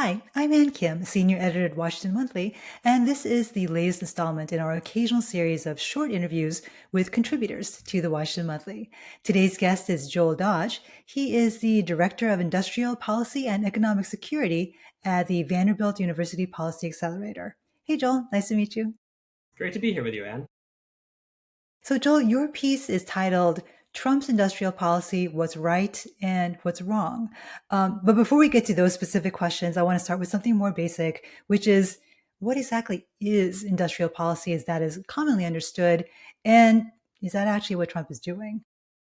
Hi, I'm Ann Kim, Senior Editor at Washington Monthly, and this is the latest installment in our occasional series of short interviews with contributors to the Washington Monthly. Today's guest is Joel Dodge. He is the Director of Industrial Policy and Economic Security at the Vanderbilt University Policy Accelerator. Hey, Joel, nice to meet you. Great to be here with you, Anne. So, Joel, your piece is titled Trump's Industrial Policy, What's Right and What's Wrong. But before we get to those specific questions, I want to start with something more basic, which is what exactly is industrial policy as that is commonly understood? And is that actually what Trump is doing?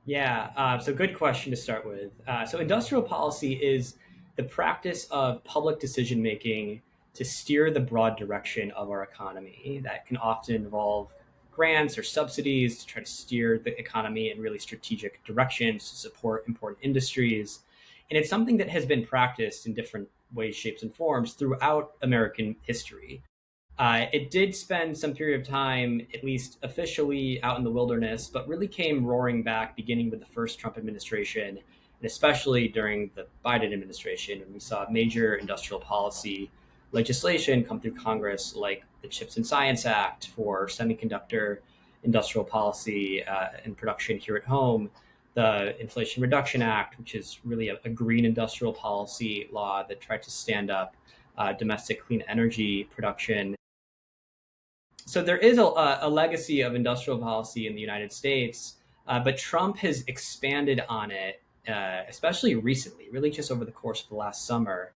So good question to start with. So industrial policy is the practice of public decision making to steer the broad direction of our economy. That can often involve grants or subsidies to try to steer the economy in really strategic directions to support important industries. And it's something that has been practiced in different ways, shapes, and forms throughout American history. It did spend some period of time, at least officially, out in the wilderness, but really came roaring back beginning with the first Trump administration, and especially during the Biden administration, when we saw major industrial policy legislation come through Congress, like the Chips and Science Act for semiconductor industrial policy and production here at home, the Inflation Reduction Act, which is really a green industrial policy law that tried to stand up domestic clean energy production. So there is a legacy of industrial policy in the United States, but Trump has expanded on it, especially recently, really just over the course of the last summer,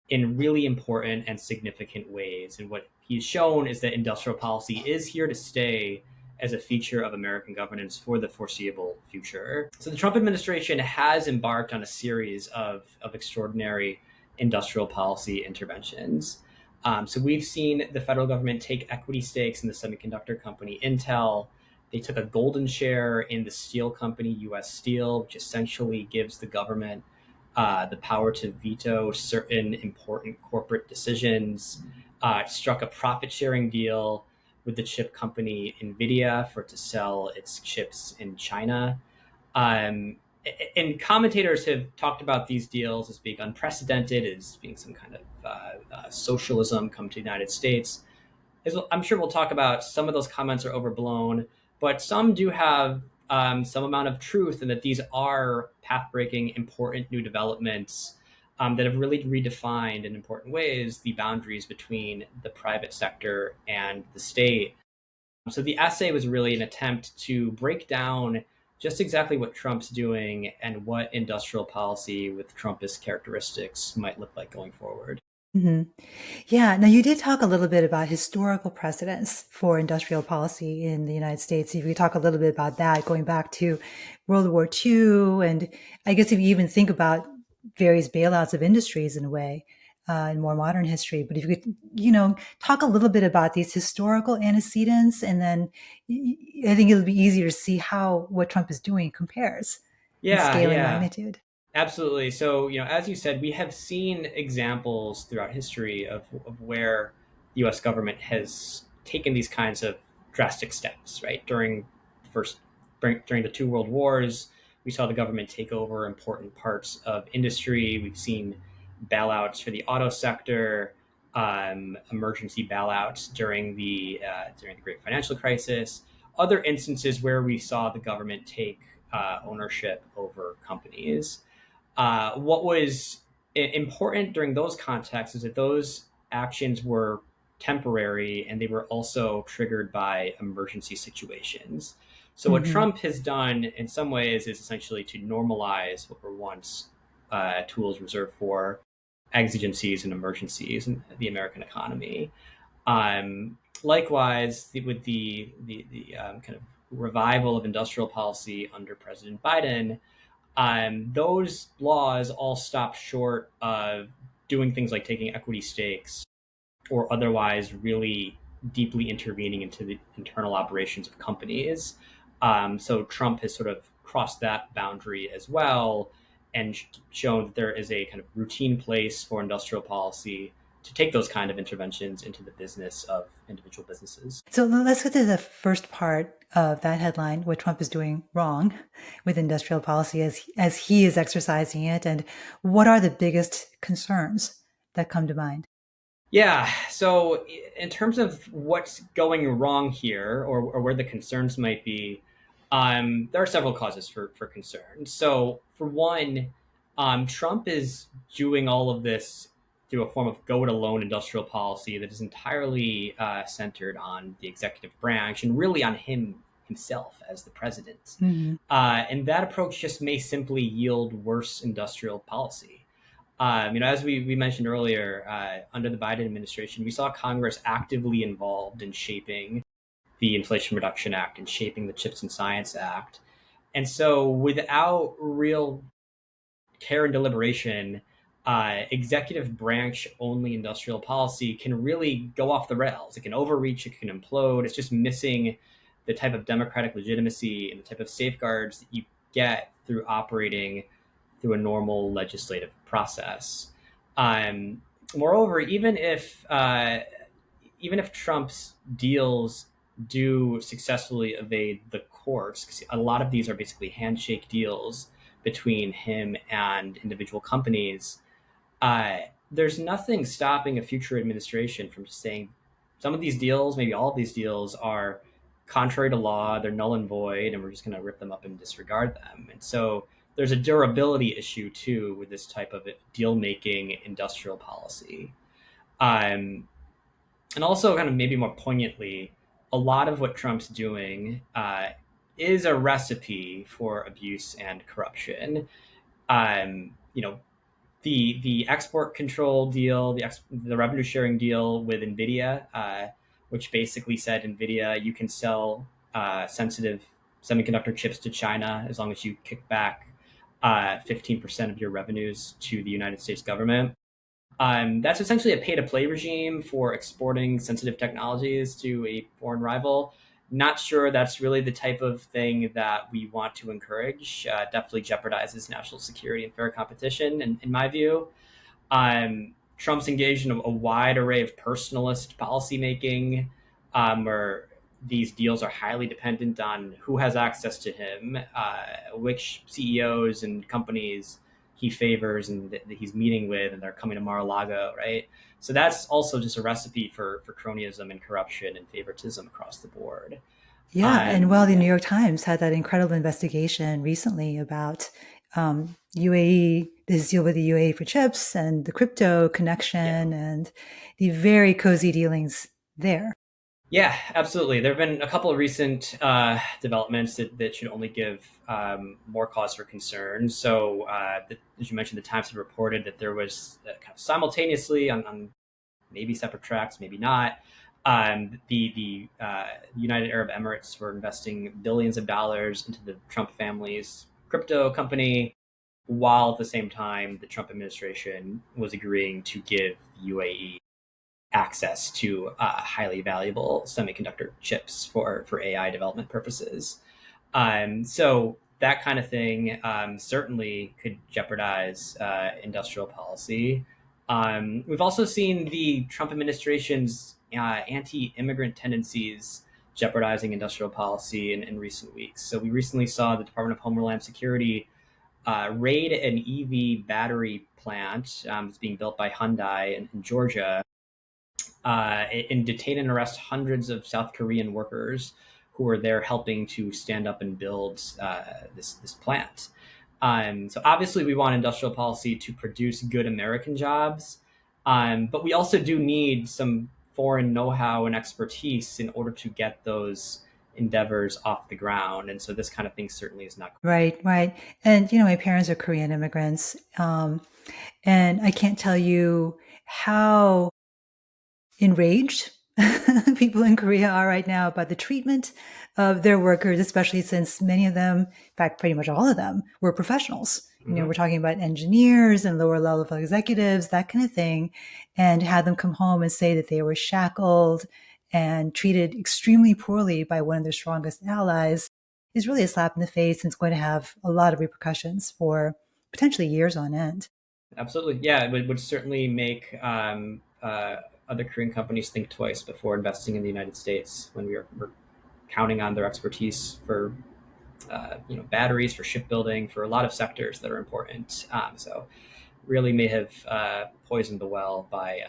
in really important and significant ways. And what he's shown is that industrial policy is here to stay as a feature of American governance for the foreseeable future. So the Trump administration has embarked on a series of extraordinary industrial policy interventions. So we've seen the federal government take equity stakes in the semiconductor company Intel. They took a golden share in the steel company US Steel, which essentially gives the government the power to veto certain important corporate decisions. Struck a profit sharing deal with the chip company NVIDIA for it to sell its chips in China. Um, and commentators have talked about these deals as being unprecedented, as being some kind of socialism come to the United States. As I'm sure we'll talk about, some of those comments are overblown, but some do have some amount of truth in that these are path-breaking, important new developments that have really redefined in important ways the boundaries between the private sector and the state. So the essay was really an attempt to break down just exactly what Trump's doing and what industrial policy with Trumpist characteristics might look like going forward. Mhm. Yeah. Now, you did talk a little bit about historical precedents for industrial policy in the United States. If you could talk a little bit about that, going back to World War II, and I guess if you even think about various bailouts of industries in a way, in more modern history. But if you could, talk a little bit about these historical antecedents, and then I think it'll be easier to see how what Trump is doing compares in Yeah, scale and yeah. magnitude. Absolutely. So, as you said, we have seen examples throughout history of where the US government has taken these kinds of drastic steps, right? First, during the two world wars, we saw the government take over important parts of industry. We've seen bailouts for the auto sector, emergency bailouts during the Great Financial Crisis, other instances where we saw the government take ownership over companies. What was important during those contexts is that those actions were temporary and they were also triggered by emergency situations. So, what Hmm. Trump has done in some ways is essentially to normalize what were once tools reserved for exigencies and emergencies in the American economy. Likewise, with the kind of revival of industrial policy under President Biden, those laws all stopped short of doing things like taking equity stakes or otherwise really deeply intervening into the internal operations of companies. So Trump has sort of crossed that boundary as well and shown that there is a kind of routine place for industrial policy to take those kind of interventions into the business of individual businesses. So let's get to the first part of that headline, what Trump is doing wrong with industrial policy as he is exercising it, and what are the biggest concerns that come to mind? Yeah. So, in terms of what's going wrong here, or where the concerns might be, there are several causes for concern. So, for one, Trump is doing all of this through a form of go it alone industrial policy that is entirely centered on the executive branch and really on himself as the president. Hmm. And that approach just may simply yield worse industrial policy. As we mentioned earlier, under the Biden administration, we saw Congress actively involved in shaping the Inflation Reduction Act and shaping the Chips and Science Act. And so, without real care and deliberation, executive branch only industrial policy can really go off the rails. It can overreach, it can implode. It's just missing the type of democratic legitimacy and the type of safeguards that you get through operating through a normal legislative process. Um, Moreover, even if Trump's deals do successfully evade the courts, because a lot of these are basically handshake deals between him and individual companies, uh, there's nothing stopping a future administration from just saying some of these deals, maybe all of these deals, are contrary to law, they're null and void, and we're just going to rip them up and disregard them. And so there's a durability issue too with this type of deal making industrial policy. Um, and also, kind of maybe more poignantly, a lot of what Trump's doing is a recipe for abuse and corruption. You know, the export control deal, the revenue sharing deal with Nvidia, which basically said Nvidia, you can sell sensitive semiconductor chips to China as long as you kick back 15% of your revenues to the United States government. That's essentially a pay to play regime for exporting sensitive technologies to a foreign rival. Not sure that's really the type of thing that we want to encourage. Definitely jeopardizes national security and fair competition, in my view. Trump's engaged in a wide array of personalist policymaking, where these deals are highly dependent on who has access to him, which CEOs and companies he favors and that he's meeting with, and they're coming to Mar-a-Lago, right? So that's also just a recipe for cronyism and corruption and favoritism across the board. Yeah, and well, the New Yeah, York Times had that incredible investigation recently about UAE, this deal with the UAE for chips and the crypto yeah. connection and the very cozy dealings there. Yeah, absolutely. There have been a couple of recent developments that should only give more cause for concern. So, as you mentioned, the Times had reported that there was kind of simultaneously on maybe separate tracks, maybe not. The United Arab Emirates were investing billions of dollars into the Trump family's crypto company, while at the same time the Trump administration was agreeing to give UAE access to highly valuable semiconductor chips for AI development purposes. So that kind of thing certainly could jeopardize industrial policy. We've also seen the Trump administration's anti-immigrant tendencies jeopardizing industrial policy in recent weeks. So we recently saw the Department of Homeland Security raid an EV battery plant that's being built by Hyundai in Georgia, and detain and arrest hundreds of South Korean workers who were there helping to stand up and build this plant. So obviously, we want industrial policy to produce good American jobs, but we also do need some foreign know-how and expertise in order to get those endeavors off the ground. And so this kind of thing certainly is not. Right, right. And my parents are Korean immigrants, and I can't tell you how enraged people in Korea are right now about the treatment of their workers, especially since many of them, in fact, pretty much all of them, were professionals. We're Mhm. talking about engineers and lower level executives, that kind of thing, and had them come home and say that they were shackled and treated extremely poorly by one of their strongest allies is really a slap in the face and it's going to have a lot of repercussions for potentially years on end. Absolutely. Yeah, it would certainly make other Korean companies think twice before investing in the United States when we're counting on their expertise for batteries, for shipbuilding, for a lot of sectors that are important. So really may have poisoned the well by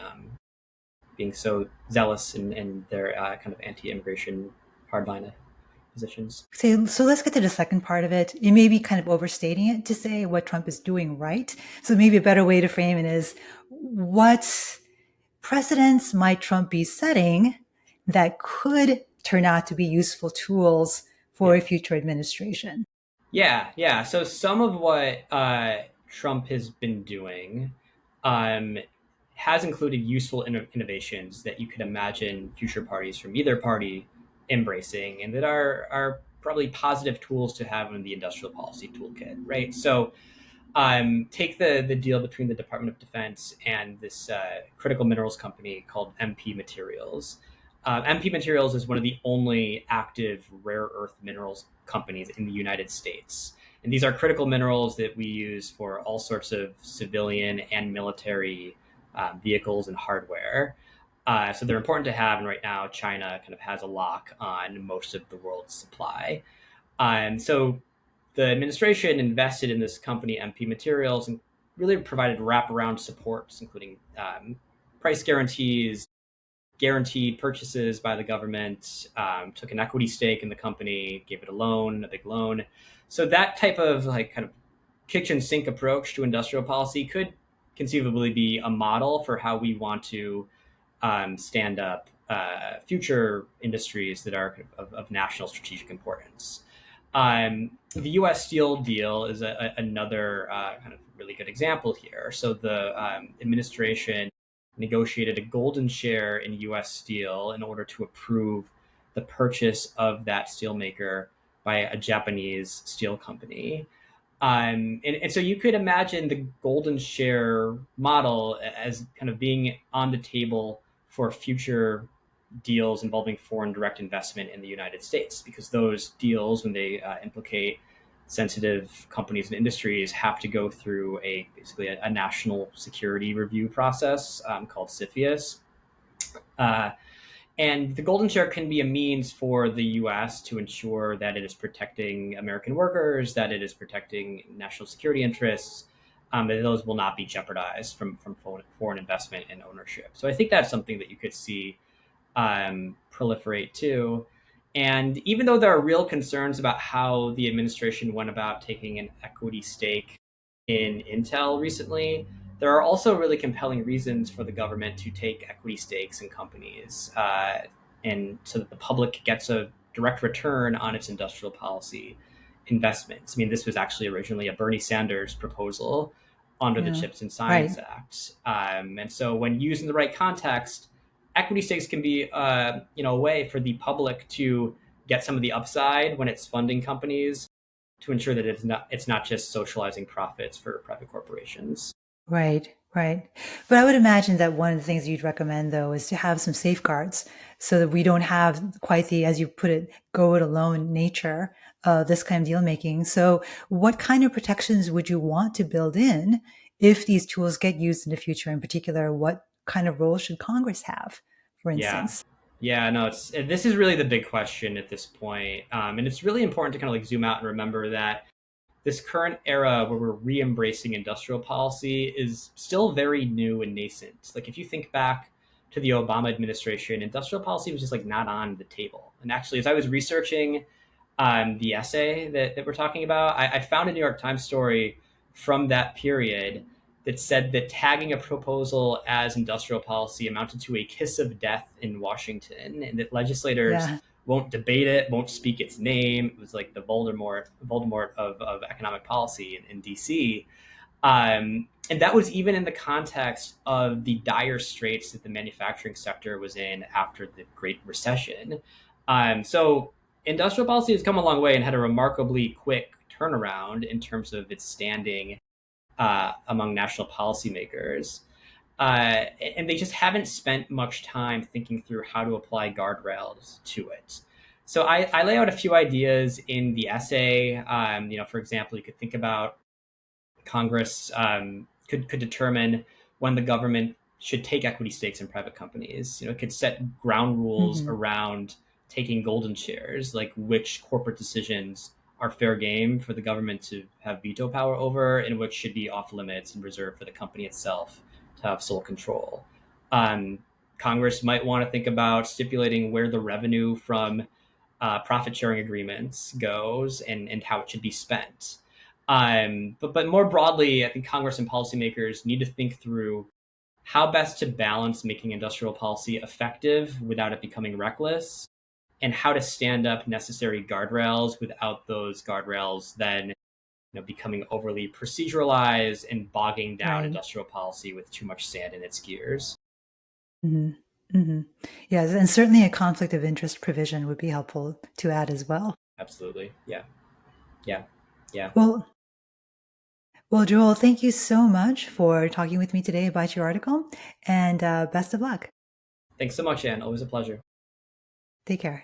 being so zealous in their kind of anti-immigration hardline positions. So let's get to the second part of it. You may be kind of overstating it to say what Trump is doing right. So maybe a better way to frame it is what precedents might Trump be setting that could turn out to be useful tools for Yeah. a future administration? Yeah, yeah. So some of what Trump has been doing um, has included useful innovations that you could imagine future parties from either party embracing, and that are probably positive tools to have in the industrial policy toolkit, right? So take the deal between the Department of Defense and this critical minerals company called MP Materials. MP Materials is one of the only active rare earth minerals companies in the United States. And these are critical minerals that we use for all sorts of civilian and military vehicles and hardware. So they're important to have. And right now, China kind of has a lock on most of the world's supply. So the administration invested in this company, MP Materials, and really provided wraparound supports, including price guarantees, guaranteed purchases by the government, took an equity stake in the company, gave it a loan, a big loan. So that type of like kind of kitchen sink approach to industrial policy could conceivably be a model for how we want to stand up future industries that are of national strategic importance. The U.S. Steel deal is another kind of really good example here. So the administration negotiated a golden share in U.S. Steel in order to approve the purchase of that steelmaker by a Japanese steel company. And so you could imagine the golden share model as kind of being on the table for future deals involving foreign direct investment in the United States, because those deals, when they implicate sensitive companies and industries, have to go through basically a national security review process called CFIUS. Uh, and the golden share can be a means for the U.S. to ensure that it is protecting American workers, that it is protecting national security interests, that those will not be jeopardized from foreign investment and ownership. So I think that's something that you could see proliferate too. And even though there are real concerns about how the administration went about taking an equity stake in Intel recently, there are also really compelling reasons for the government to take equity stakes in companies, and so that the public gets a direct return on its industrial policy investments. I mean, this was actually originally a Bernie Sanders proposal under the Yeah, Chips and Science right. Act. And so when used in the right context, equity stakes can be a way for the public to get some of the upside when it's funding companies, to ensure that it's not just socializing profits for private corporations. Right, right. But I would imagine that one of the things you'd recommend, though, is to have some safeguards so that we don't have quite the, as you put it, go it alone nature of this kind of deal making. So, what kind of protections would you want to build in if these tools get used in the future? In particular, what kind of role should Congress have, for Yeah. instance? Yeah, no, this is really the big question at this point. And it's really important to kind of like zoom out and remember that this current era where we're re-embracing industrial policy is still very new and nascent. Like if you think back to the Obama administration, industrial policy was just like not on the table. And actually, as I was researching the essay that we're talking about, I found a New York Times story from that period that said that tagging a proposal as industrial policy amounted to a kiss of death in Washington, and that legislators Yeah, won't debate it, won't speak its name. It was like the Voldemort of economic policy in DC. And that was even in the context of the dire straits that the manufacturing sector was in after the Great Recession. So industrial policy has come a long way and had a remarkably quick turnaround in terms of its standing among national policymakers. And they just haven't spent much time thinking through how to apply guardrails to it. So I lay out a few ideas in the essay. For example, you could think about Congress could determine when the government should take equity stakes in private companies. It could set ground rules hmm, around taking golden shares, like which corporate decisions are fair game for the government to have veto power over, and which should be off limits and reserved for the company itself to have sole control. Um, Congress might want to think about stipulating where the revenue from profit sharing agreements goes, and how it should be spent. But more broadly, I think Congress and policymakers need to think through how best to balance making industrial policy effective without it becoming reckless, and how to stand up necessary guardrails without those guardrails then becoming overly proceduralized and bogging down Right. industrial policy with too much sand in its gears. Hmm. Hmm. Yes, and certainly a conflict of interest provision would be helpful to add as well. Absolutely. Yeah. Yeah. Yeah. Well, well, Joel, thank you so much for talking with me today about your article, and best of luck. Thanks so much, Anne. Always a pleasure. Take care.